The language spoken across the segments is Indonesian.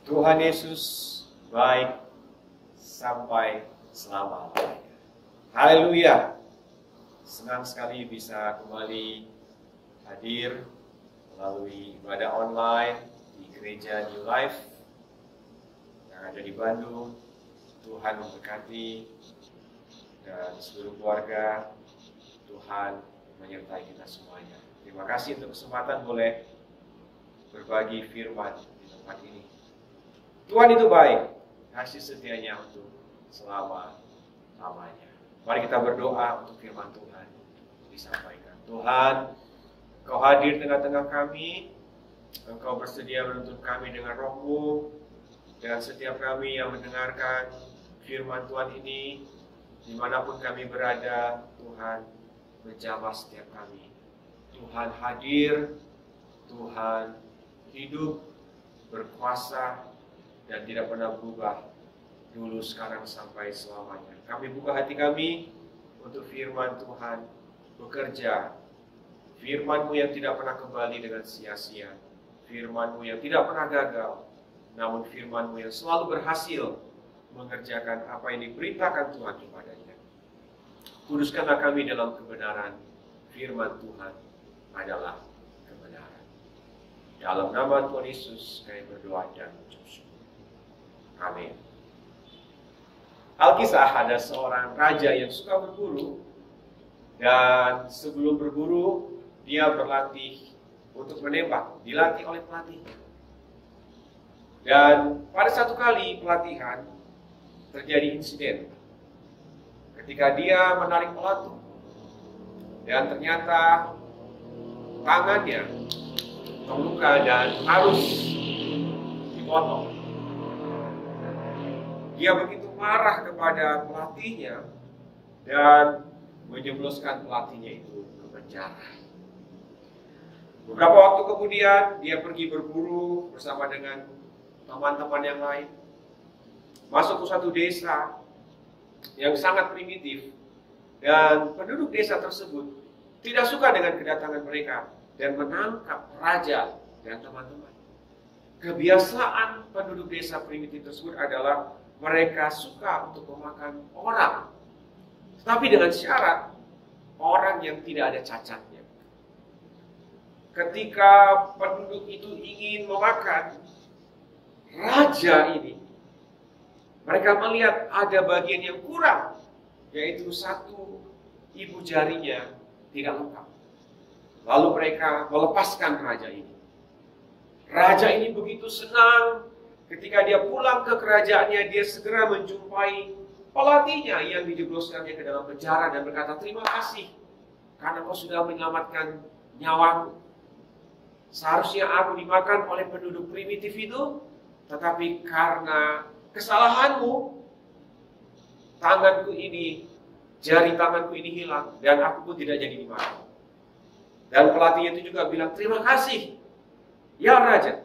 Tuhan Yesus baik sampai selama-lamanya. Haleluya. Senang sekali bisa kembali hadir melalui ibadah online di Gereja New Life yang ada di Bandung. Tuhan memberkati dan seluruh keluarga. Tuhan menyertai kita semuanya. Terima kasih untuk kesempatan boleh berbagi firman di tempat ini. Tuhan itu baik, kasih setianya untuk selama-lamanya. Mari kita berdoa untuk firman Tuhan disampaikan. Tuhan, Engkau hadir tengah-tengah kami, Engkau bersedia menuntun kami dengan Roh-Mu, dan setiap kami yang mendengarkan firman Tuhan ini, dimanapun kami berada, Tuhan menjamah setiap kami. Tuhan hadir, Tuhan hidup, berkuasa, dan tidak pernah berubah dulu, sekarang, sampai selamanya. Kami buka hati kami untuk firman Tuhan bekerja. Firman-Mu yang tidak pernah kembali dengan sia-sia. Firman-Mu yang tidak pernah gagal. Namun firman-Mu yang selalu berhasil mengerjakan apa yang diperintahkan Tuhan kepadanya. Kuduskanlah kami dalam kebenaran. Firman Tuhan adalah kebenaran. Dalam nama Tuhan Yesus kami berdoa dan mengucap syukur. Amin. Alkisah, ada seorang raja yang suka berburu, dan sebelum berburu dia berlatih untuk menembak, dilatih oleh pelatihnya. Dan pada satu kali pelatihan terjadi insiden ketika dia menarik pelatu, dan ternyata tangannya terluka dan harus dipotong. Dia begitu marah kepada pelatihnya dan menjebloskan pelatihnya itu ke penjara. Beberapa waktu kemudian dia pergi berburu bersama dengan teman-teman yang lain, masuk ke suatu desa yang sangat primitif, dan penduduk desa tersebut tidak suka dengan kedatangan mereka dan menangkap raja dan teman-teman. Kebiasaan penduduk desa primitif tersebut adalah mereka suka untuk memakan orang, tapi dengan syarat orang yang tidak ada cacatnya. Ketika penduduk itu ingin memakan raja ini, mereka melihat ada bagian yang kurang, yaitu satu ibu jarinya tidak lengkap. Lalu mereka melepaskan raja ini. Raja ini begitu senang. Ketika dia pulang ke kerajaannya, dia segera menjumpai pelatihnya yang dijebloskannya ke dalam penjara dan berkata, "Terima kasih karena kau sudah menyelamatkan nyawaku. Seharusnya aku dimakan oleh penduduk primitif itu, tetapi karena kesalahanmu, tanganku ini, jari tanganku ini hilang, dan aku pun tidak jadi dimakan." Dan pelatihnya itu juga bilang, "Terima kasih, ya Raja.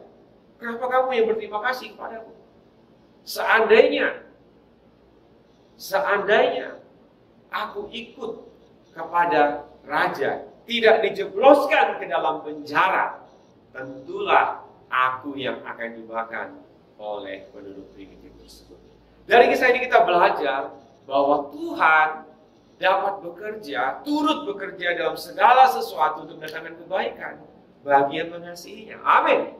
Kenapa kamu yang berterima kasih kepadaku? Seandainya aku ikut kepada raja, tidak dijebloskan ke dalam penjara, tentulah aku yang akan dimakan oleh penduduk primitif tersebut." Dari kisah ini kita belajar bahwa Tuhan dapat bekerja, turut bekerja dalam segala sesuatu untuk mendatangkan kebaikan bagi yang mengasihinya. Amin.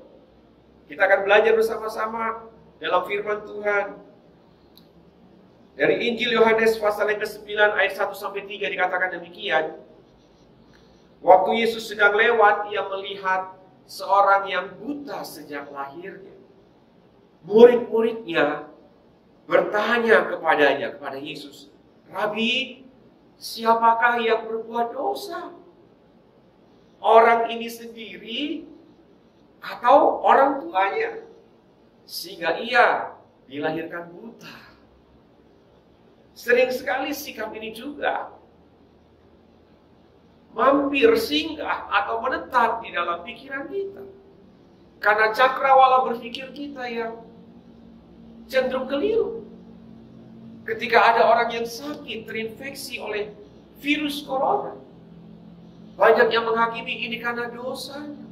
Kita akan belajar bersama-sama dalam firman Tuhan. Dari Injil Yohanes pasal yang ke-9 ayat 1-3 dikatakan demikian. Waktu Yesus sedang lewat, ia melihat seorang yang buta sejak lahirnya. Murid-muridnya bertanya kepada Yesus, "Rabi, siapakah yang berbuat dosa? Orang ini sendiri atau orang tuanya, sehingga ia dilahirkan buta?" Sering sekali sikap ini juga mampir, singgah, atau menetap di dalam pikiran kita. Karena cakrawala berpikir kita yang cenderung keliru. Ketika ada orang yang sakit, terinfeksi oleh virus corona, banyak yang menghakimi ini karena dosanya.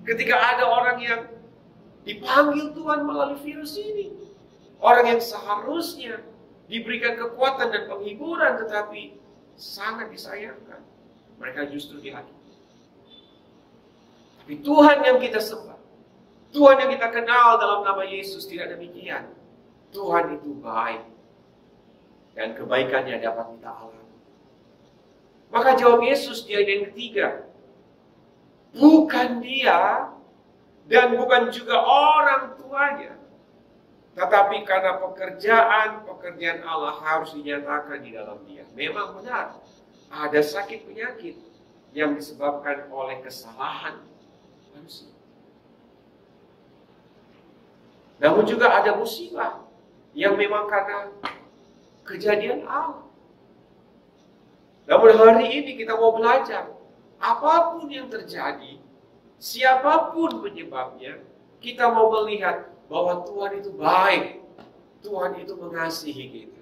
Ketika ada orang yang Dipanggil Tuhan melalui virus ini. Orang yang seharusnya diberikan kekuatan dan penghiburan, tetapi sangat disayangkan, mereka justru dihakimi. Tapi Tuhan yang kita sembah, Tuhan yang kita kenal dalam nama Yesus tidak demikian. Tuhan itu baik. Dan kebaikannya dapat kita alami. Maka jawab Yesus di ayat yang ketiga. Bukan dia dan bukan juga orang tuanya. Tetapi karena pekerjaan Allah harus dinyatakan di dalam dia. Memang benar. Ada sakit penyakit yang disebabkan oleh kesalahan manusia. Namun juga ada musibah yang memang karena kejadian Allah. Namun hari ini kita mau belajar, apapun yang terjadi, siapapun penyebabnya, kita mau melihat bahwa Tuhan itu baik. Tuhan itu mengasihi kita.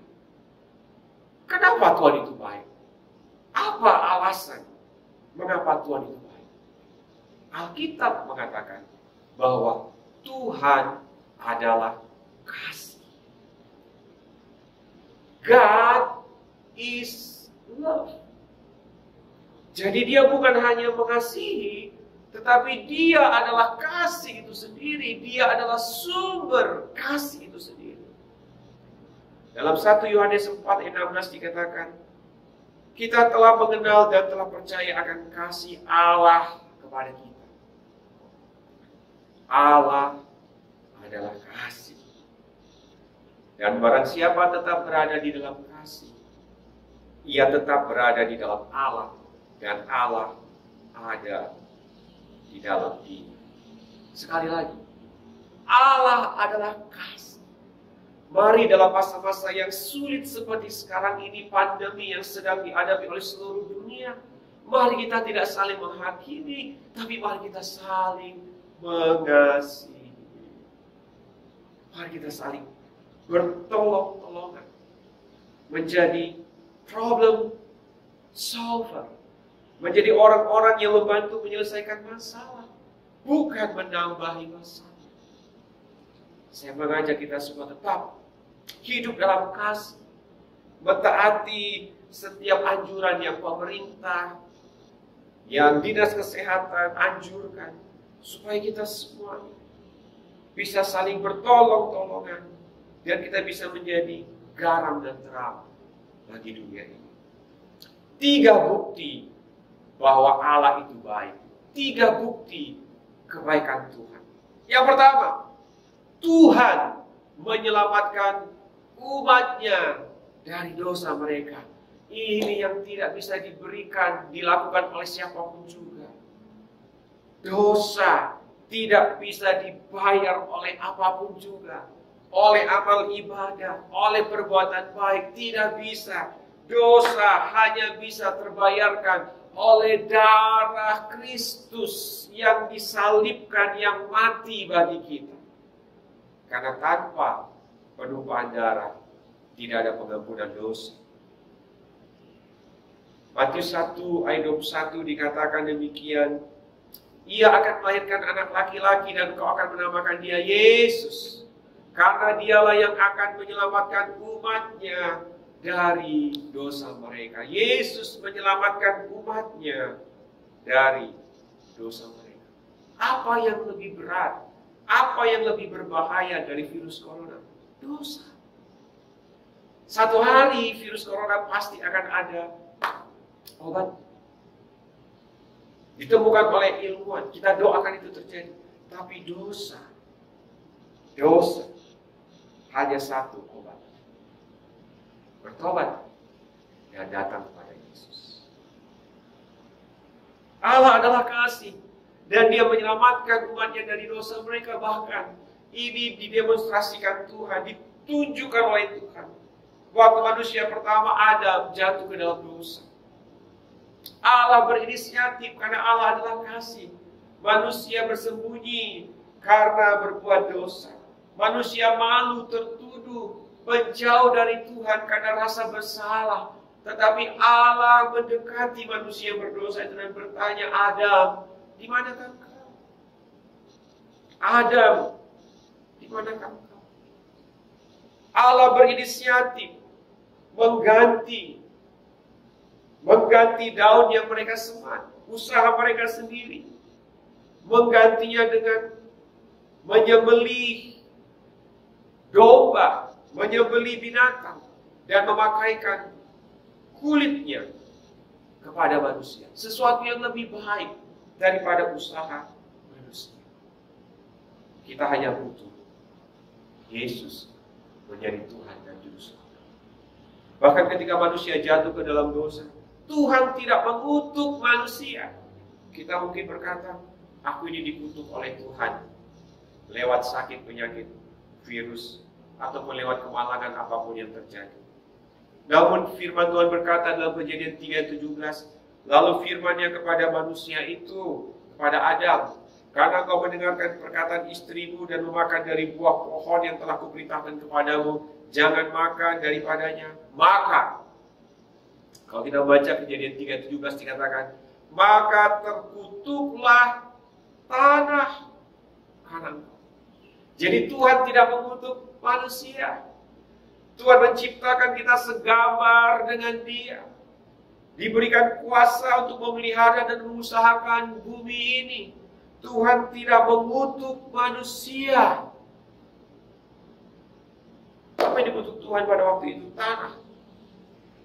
Kenapa Tuhan itu baik? Apa alasan mengapa Tuhan itu baik? Alkitab mengatakan bahwa Tuhan adalah kasih. God is love. Jadi dia bukan hanya mengasihi, tetapi dia adalah kasih itu sendiri. Dia adalah sumber kasih itu sendiri. Dalam 1 Yohanes 4 ayat 16 dikatakan, kita telah mengenal dan telah percaya akan kasih Allah kepada kita. Allah adalah kasih. Dan barang siapa tetap berada di dalam kasih, ia tetap berada di dalam Allah, dan Allah ada di dalam dia. Sekali lagi, Allah adalah kasih. Mari dalam masa-masa yang sulit seperti sekarang ini, pandemi yang sedang dihadapi oleh seluruh dunia, mari kita tidak saling menghakimi, tapi mari kita saling mengasihi. Mari kita saling bertolong-tolongan, menjadi problem solver, menjadi orang-orang yang membantu menyelesaikan masalah, bukan menambahi masalah. Saya mengajak kita semua tetap hidup dalam kasih, mentaati setiap anjuran yang pemerintah, yang dinas kesehatan anjurkan, supaya kita semua bisa saling bertolong-tolongan, dan kita bisa menjadi garam dan terang bagi dunia ini. 3 bukti bahwa Allah itu baik. 3 bukti kebaikan Tuhan. Yang pertama, Tuhan menyelamatkan umatnya dari dosa mereka. Ini yang tidak bisa dilakukan oleh siapapun juga. Dosa tidak bisa dibayar oleh apapun juga. Oleh amal ibadah, oleh perbuatan baik, tidak bisa. Dosa hanya bisa terbayarkan oleh darah Kristus yang disalibkan, yang mati bagi kita. Karena tanpa penumpahan darah tidak ada pengampunan dosa. Matius 1 ayat 21 dikatakan demikian, ia akan melahirkan anak laki-laki dan engkau akan menamakan dia Yesus, karena dialah yang akan menyelamatkan umatnya dari dosa mereka. Yesus menyelamatkan umatnya dari dosa mereka. Apa yang lebih berat? Apa yang lebih berbahaya dari virus corona? Dosa. Satu hari virus corona pasti akan ada obat. Ditemukan oleh ilmuwan. Kita doakan itu terjadi. Tapi dosa hanya satu obat. Bertobat dan datang kepada Yesus. Allah adalah kasih. Dan dia menyelamatkan umatnya dari dosa mereka. Bahkan ini didemonstrasikan Tuhan, ditunjukkan oleh Tuhan. Waktu manusia pertama Adam jatuh ke dalam dosa, Allah berinisiatif karena Allah adalah kasih. Manusia bersembunyi karena berbuat dosa. Manusia malu, tertuduh, menjauh dari Tuhan karena rasa bersalah. Tetapi Allah mendekati manusia berdosa itu dan bertanya, Adam, di manakah kau? Adam, manakah engkau? Allah berinisiatif mengganti daun yang mereka semat, usaha mereka sendiri, menggantinya dengan menyembelih domba, menyembelih binatang, dan memakaikan kulitnya kepada manusia. Sesuatu yang lebih baik daripada usaha manusia. Kita hanya butuh Yesus menjadi Tuhan dan Juru Selamat. Bahkan ketika manusia jatuh ke dalam dosa, Tuhan tidak mengutuk manusia. Kita mungkin berkata, aku ini dikutuk oleh Tuhan lewat sakit, penyakit, virus, ataupun lewat kemalangan apapun yang terjadi. Namun firman Tuhan berkata dalam Kejadian 3:17, lalu firman-Nya kepada manusia itu, kepada Adam, karena kau mendengarkan perkataan istrimu dan memakan dari buah pohon yang telah kuperintahkan kepadamu, jangan makan daripadanya. Maka, kalau kita baca Kejadian 3:17 dikatakan, maka terkutuklah tanah Kanaan. Jadi Tuhan tidak mengutuk manusia. Tuhan menciptakan kita segambar dengan Dia. Diberikan kuasa untuk memelihara dan mengusahakan bumi ini. Tuhan tidak mengutuk manusia. Apa yang dikutuk Tuhan pada waktu itu? Tanah.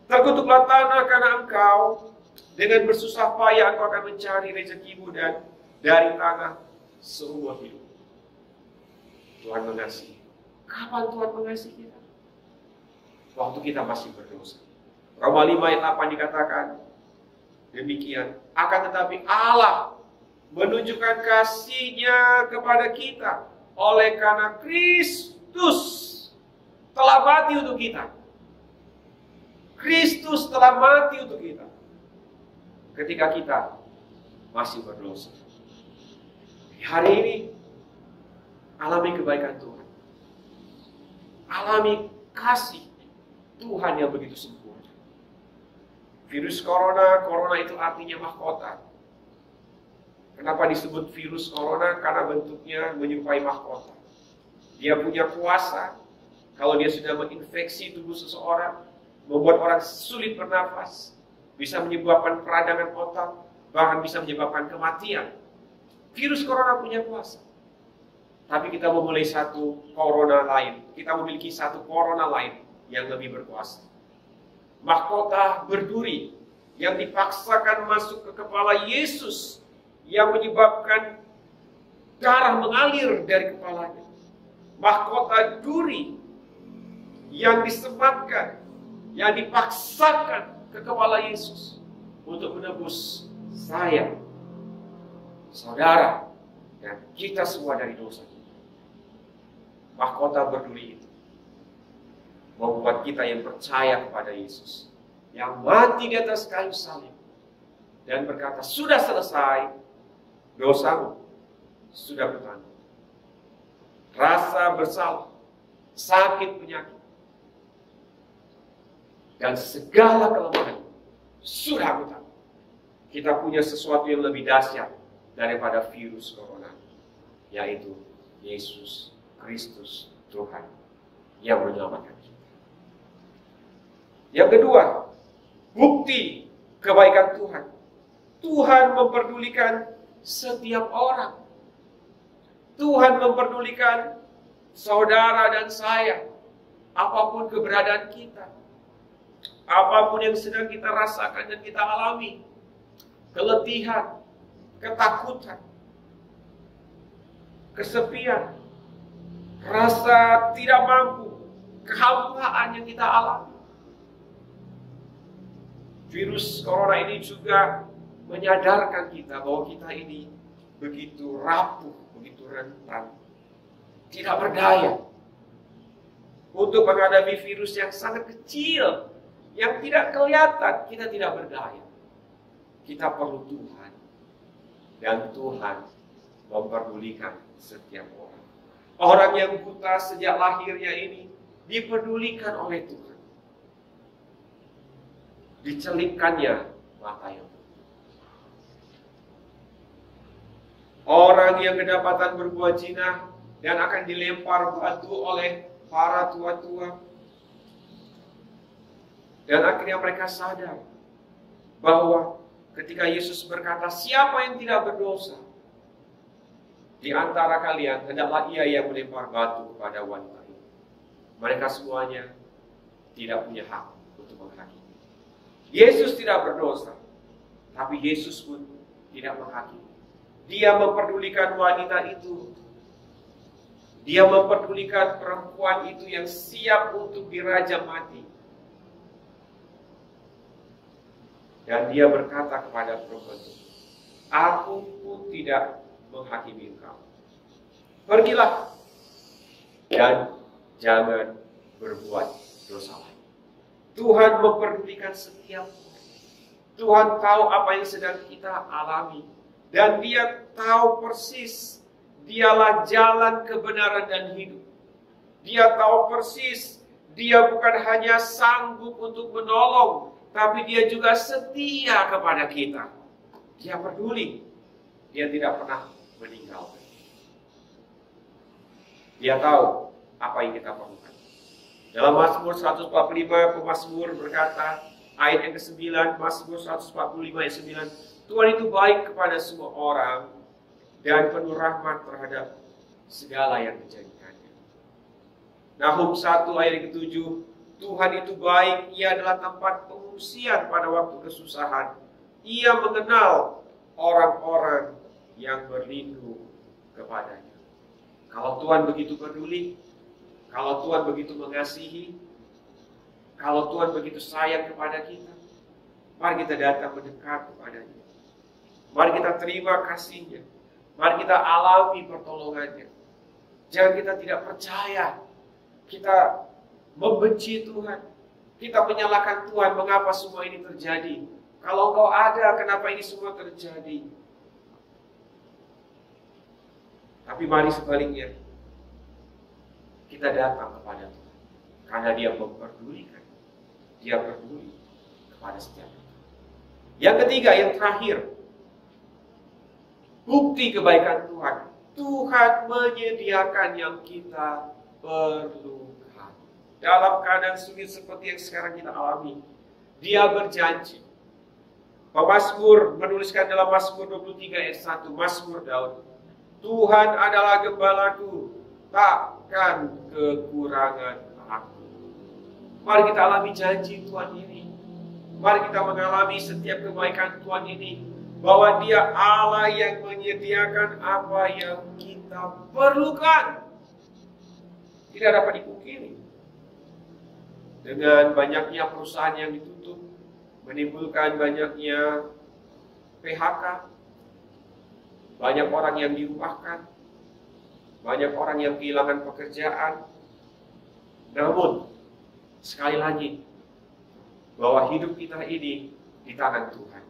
Terkutuklah tanah karena engkau dengan bersusah payah engkau akan mencari rezekimu dan dari tanah seumur hidup. Tuhan mengasihi. Kapan Tuhan mengasihi kita? Waktu kita masih berdosa. Roma 5 ayat 8 dikatakan demikian. Akan tetapi Allah menunjukkan kasih-Nya kepada kita oleh karena Kristus telah mati untuk kita. Kristus telah mati untuk kita ketika kita masih berdosa. Hari ini alami kebaikan Tuhan, alami kasih Tuhan yang begitu sempurna. Virus corona itu artinya mahkota. Kenapa disebut virus corona? Karena bentuknya menyerupai mahkota. Dia punya kuasa. Kalau dia sudah menginfeksi tubuh seseorang, membuat orang sulit bernafas, bisa menyebabkan peradangan otak, bahkan bisa menyebabkan kematian. Virus corona punya kuasa. Tapi kita memulai satu corona lain. Kita memiliki satu corona lain yang lebih berkuasa. Mahkota berduri yang dipaksakan masuk ke kepala Yesus, yang menyebabkan darah mengalir dari kepalanya. Mahkota duri yang disematkan, yang dipaksakan ke kepala Yesus untuk menebus saya, saudara, dan kita semua dari dosa. Mahkota berduri itu membuat kita yang percaya kepada Yesus, yang mati di atas kayu salib dan berkata, sudah selesai, dosamu sudah bertanggung. Rasa bersalah, sakit, penyakit, dan segala kelemahan sudah bertanggung. Kita punya sesuatu yang lebih dahsyat daripada virus corona, yaitu Yesus Kristus Tuhan yang menyelamatkan kita. Yang kedua, bukti kebaikan Tuhan. Tuhan memperdulikan setiap orang. Tuhan memperdulikan saudara dan saya, apapun keberadaan kita, apapun yang sedang kita rasakan dan kita alami, keletihan, ketakutan, kesepian, rasa tidak mampu, kehampaan yang kita alami. Virus corona ini juga menyadarkan kita bahwa kita ini begitu rapuh, begitu rentan, tidak berdaya untuk menghadapi virus yang sangat kecil, yang tidak kelihatan. Kita tidak berdaya. Kita perlu Tuhan, dan Tuhan memperdulikan setiap orang. Orang yang buta sejak lahirnya ini dipedulikan oleh Tuhan. Dicelipkannya mata yang putih. Orang yang kedapatan berbuat zina dan akan dilempar batu oleh para tua-tua. Dan akhirnya mereka sadar bahwa ketika Yesus berkata, siapa yang tidak berdosa di antara kalian, hendaklah ia yang melempar batu kepada wanita itu. Mereka semuanya tidak punya hak untuk menghakimi. Yesus tidak berdosa, tapi Yesus pun tidak menghakimi. Dia memperdulikan wanita itu. Dia memperdulikan perempuan itu yang siap untuk dirajam mati. Dan dia berkata kepada perempuan itu, aku pun tidak menghakimi engkau. Pergilah dan jangan berbuat dosa lagi. Tuhan memperdulikan setiap orang. Tuhan tahu apa yang sedang kita alami. Dan dia tahu persis, dialah jalan kebenaran dan hidup. Dia tahu persis, dia bukan hanya sanggup untuk menolong, tapi dia juga setia kepada kita. Dia peduli. Dia tidak pernah meninggalkan. Dia tahu apa yang kita perlukan. Dalam Mazmur 145, pemazmur berkata, ayat yang ke-9, Mazmur 145 ayat 9, Tuhan itu baik kepada semua orang dan penuh rahmat terhadap segala yang dijadikannya. Nahum 1 ayat yang ke-7, Tuhan itu baik, ia adalah tempat pengungsian pada waktu kesusahan. Ia mengenal orang-orang yang berlindung kepadanya. Kalau Tuhan begitu peduli, kalau Tuhan begitu mengasihi, kalau Tuhan begitu sayang kepada kita, mari kita datang mendekat kepadanya. Mari kita terima kasih-Nya. Mari kita alami pertolongannya. Jangan kita tidak percaya. Kita membenci Tuhan. Kita menyalahkan Tuhan, mengapa semua ini terjadi. Kalau Engkau ada, kenapa ini semua terjadi? Tapi mari sebaliknya, kita datang kepada Tuhan. Karena Dia memperdulikan. Dia peduli kepada setiap kita. Yang ketiga, yang terakhir, bukti kebaikan Tuhan. Tuhan menyediakan yang kita perlukan. Dalam keadaan sulit seperti yang sekarang kita alami, Dia berjanji. Pemazmur menuliskan dalam Mazmur 23 ayat 1, Mazmur Daud, Tuhan adalah gembalaku, takkan kekurangan aku. Mari kita alami janji Tuhan ini. Mari kita mengalami setiap kebaikan Tuhan ini, bahwa Dia Allah yang menyediakan apa yang kita perlukan. Tidak dapat dipungkiri. Dengan banyaknya perusahaan yang ditutup, menimbulkan banyaknya PHK, banyak orang yang dirumahkan, banyak orang yang kehilangan pekerjaan. Namun, sekali lagi, bahwa hidup kita ini di tangan Tuhan.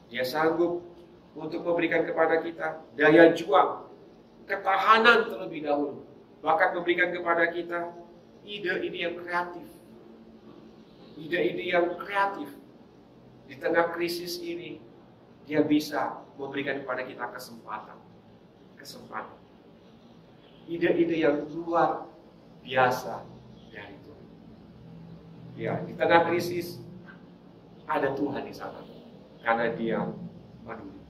Dia sanggup untuk memberikan kepada kita daya juang, ketahanan terlebih dahulu. Bahkan memberikan kepada kita ide-ide yang kreatif. Ide-ide yang kreatif. Di tengah krisis ini, Dia bisa memberikan kepada kita kesempatan. Kesempatan. Ide-ide yang luar biasa dari Tuhan. Ya, di tengah krisis, ada Tuhan di sana. Karena Dia peduli.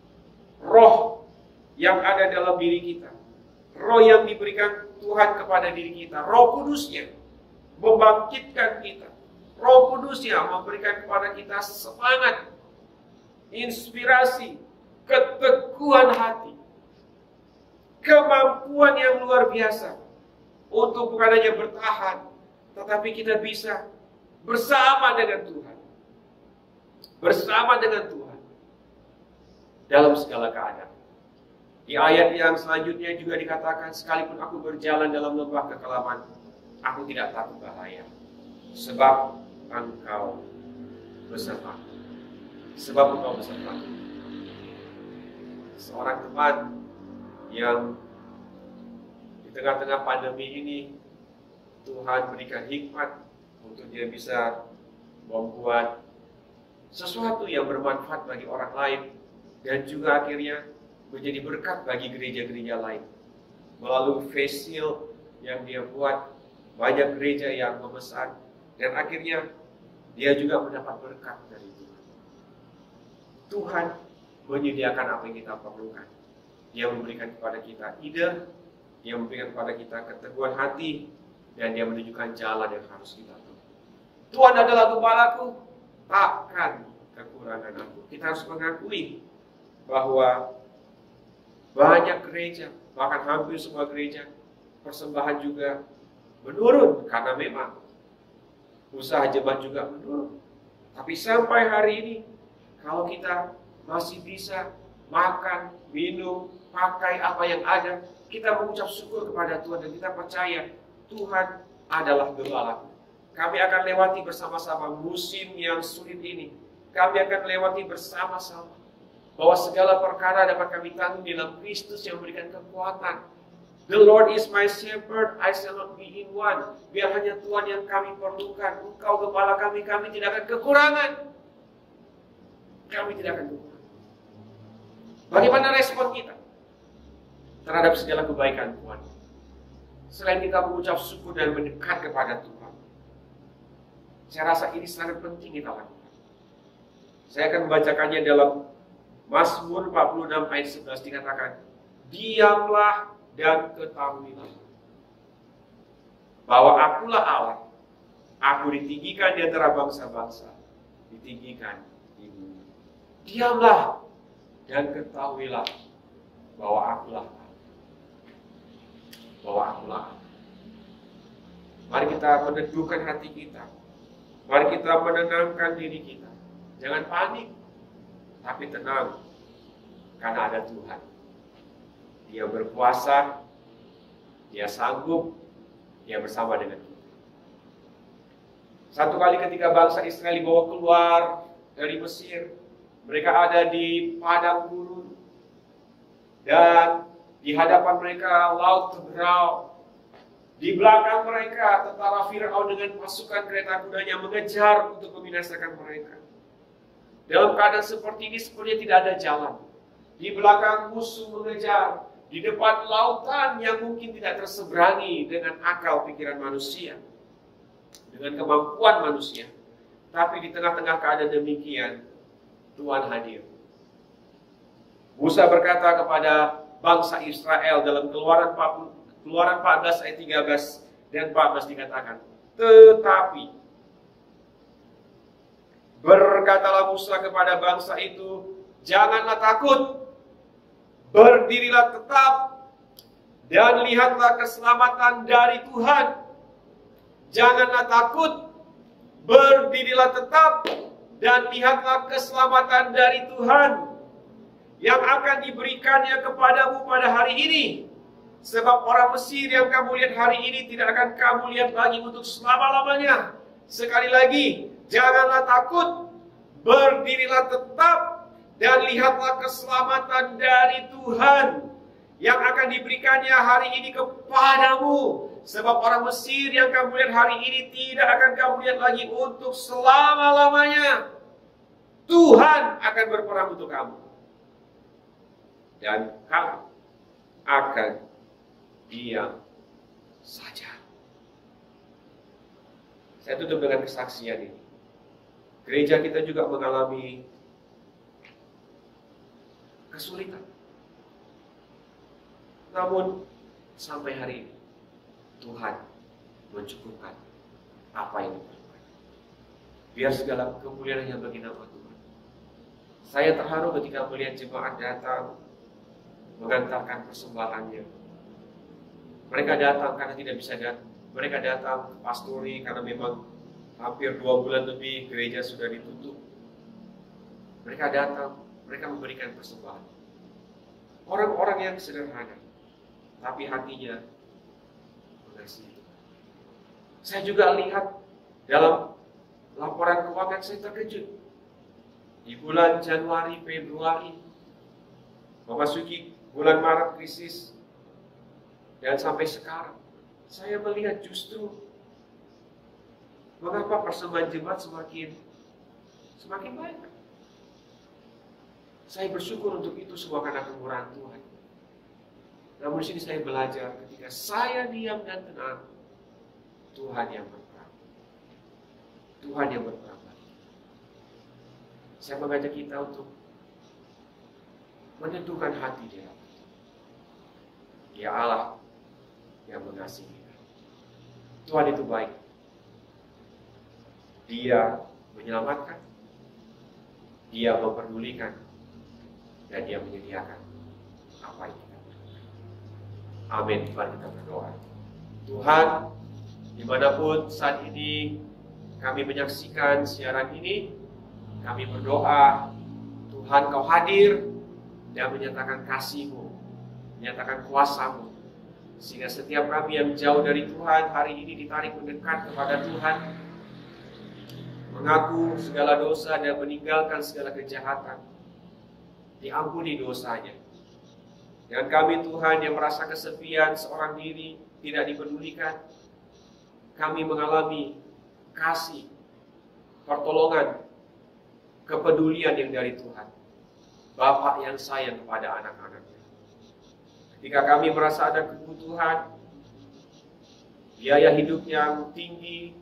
Roh yang ada dalam diri kita, roh yang diberikan Tuhan kepada diri kita, Roh Kudus-Nya membangkitkan kita. Roh Kudus-Nya memberikan kepada kita semangat, inspirasi, keteguhan hati, kemampuan yang luar biasa untuk bukan hanya bertahan, tetapi kita bisa bersama dengan Tuhan. Bersama dengan Tuhan dalam segala keadaan. Di ayat yang selanjutnya juga dikatakan, sekalipun aku berjalan dalam lembah kekelaman, aku tidak takut bahaya, sebab Engkau beserta. Sebab Engkau beserta. Seorang teman yang di tengah-tengah pandemi ini, Tuhan berikan hikmat untuk dia bisa membuat sesuatu yang bermanfaat bagi orang lain, dan juga akhirnya menjadi berkat bagi gereja-gereja lain. melalui face shield yang dia buat, banyak gereja yang memesan, dan akhirnya dia juga mendapat berkat dari Tuhan. Tuhan menyediakan apa yang kita perlukan. Dia memberikan kepada kita ide, dia memberikan kepada kita keteguhan hati, dan dia menunjukkan jalan yang harus kita tempuh. Tuhan adalah gembalaku, takkan kekurangan aku. Kita harus mengakui bahwa banyak gereja, bahkan hampir semua gereja, persembahan juga menurun karena memang usaha jemaat juga menurun. Tapi sampai hari ini, kalau kita masih bisa makan, minum, pakai apa yang ada, kita mengucap syukur kepada Tuhan dan kita percaya Tuhan adalah gembalaku. Kami akan lewati bersama-sama musim yang sulit ini. Kami akan lewati bersama-sama bahwa segala perkara dapat kami tanggung dalam Kristus yang memberikan kekuatan. The Lord is my shepherd, I shall not be in want. Biar hanya Tuhan yang kami perlukan. Engkau gembala kami, kami tidak akan kekurangan. Kami tidak akan kekurangan. Bagaimana respon kita terhadap segala kebaikan Tuhan? Selain kita mengucap syukur dan mendekat kepada Tuhan, saya rasa ini sangat penting kita lakukan. Saya akan membacakannya dalam Mazmur 46 ayat 11 dikatakan, diamlah dan ketahuilah bahwa akulah Allah, aku ditinggikan di antara bangsa-bangsa, ditinggikan di bumi. Diamlah dan ketahuilah bahwa akulah Allah, bahwa akulah Allah. Mari kita meneduhkan hati kita, mari kita menenangkan diri kita. Jangan panik, tapi tenang, karena ada Tuhan. Dia berkuasa, dia sanggup, dia bersama dengan kita. Satu kali ketika bangsa Israel dibawa keluar dari Mesir, mereka ada di padang gurun, dan di hadapan mereka laut teberau. Di belakang mereka tentara Firaun dengan pasukan kereta kudanya mengejar untuk membinasakan mereka. Dalam keadaan seperti ini sepertinya tidak ada jalan. Di belakang musuh mengejar, di depan lautan yang mungkin tidak terseberangi dengan akal pikiran manusia, dengan kemampuan manusia. Tapi di tengah-tengah keadaan demikian, Tuhan hadir. Musa berkata kepada bangsa Israel dalam Keluaran 14 ayat 13 dan 14 dikatakan, tetapi berkatalah Musa kepada bangsa itu, janganlah takut, berdirilah tetap, dan lihatlah keselamatan dari Tuhan. Janganlah takut, berdirilah tetap, dan lihatlah keselamatan dari Tuhan yang akan diberikannya kepadamu pada hari ini. Sebab orang Mesir yang kamu lihat hari ini tidak akan kamu lihat lagi untuk selama-lamanya. Sekali lagi, janganlah takut, berdirilah tetap, dan lihatlah keselamatan dari Tuhan yang akan diberikannya hari ini kepadamu. Sebab orang Mesir yang kamu lihat hari ini tidak akan kamu lihat lagi untuk selama-lamanya. Tuhan akan berperang untuk kamu, dan kamu akan diam saja. Saya tutup dengan kesaksian ini. Gereja kita juga mengalami kesulitan. Namun sampai hari ini Tuhan mencukupkan apa yang diperlukan. Biar segala kemuliaan hanya bagi nama Tuhan. Saya terharu ketika melihat jemaat datang mengantarkan persembahannya. Mereka datang karena tidak bisa datang. Mereka datang ke pastori karena memang hampir 2 bulan lebih gereja sudah ditutup. Mereka datang, mereka memberikan persembahan. Orang-orang yang sederhana, tapi hatinya mengasihi. Saya juga lihat dalam laporan keuangan, saya terkejut. Di bulan Januari, Februari, memasuki bulan Maret krisis, dan sampai sekarang, saya melihat justru mengapa persembahan jemaat semakin baik. Saya bersyukur untuk itu semua karena kemurahan Tuhan. Namun di sini saya belajar ketika saya diam dan tenang, Tuhan yang berperang. Tuhan yang berperang. Saya mengajak kita untuk menentukan hati dia. Dia Allah yang mengasihi kita. Tuhan itu baik. Dia menyelamatkan, Dia memperdulikan, dan Dia menyediakan apa yang kita butuhkan. Amin. Mari kita berdoa. Tuhan, dimanapun saat ini kami menyaksikan siaran ini, kami berdoa, Tuhan Kau hadir dan menyatakan kasih-Mu, menyatakan kuasa-Mu, sehingga setiap kami yang jauh dari Tuhan hari ini ditarik mendekat kepada Tuhan, mengaku segala dosa dan meninggalkan segala kejahatan, diampuni dosanya. Dan kami Tuhan yang merasa kesepian seorang diri, tidak dipedulikan, kami mengalami kasih, pertolongan, kepedulian yang dari Tuhan. Bapa yang sayang kepada anak-anaknya. Ketika kami merasa ada kebutuhan, biaya hidup yang tinggi,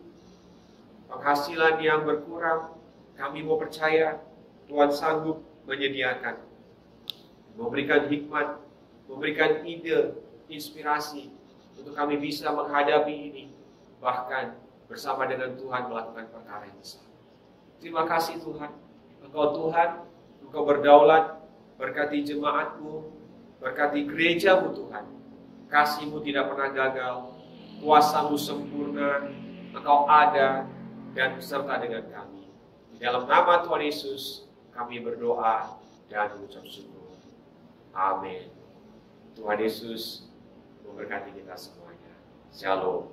penghasilan yang berkurang, kami mau percaya Tuhan sanggup menyediakan, memberikan hikmat, memberikan ide, inspirasi untuk kami bisa menghadapi ini, bahkan bersama dengan Tuhan melakukan perkara yang besar. Terima kasih Tuhan, Engkau Tuhan, Engkau berdaulat, berkati jemaat-Mu, berkati gereja-Mu Tuhan. Kasih-Mu tidak pernah gagal, kuasa-Mu sempurna, Engkau ada dan beserta dengan kami. Di dalam nama Tuhan Yesus, kami berdoa dan mengucap syukur. Amin. Tuhan Yesus memberkati kita semuanya. Shalom.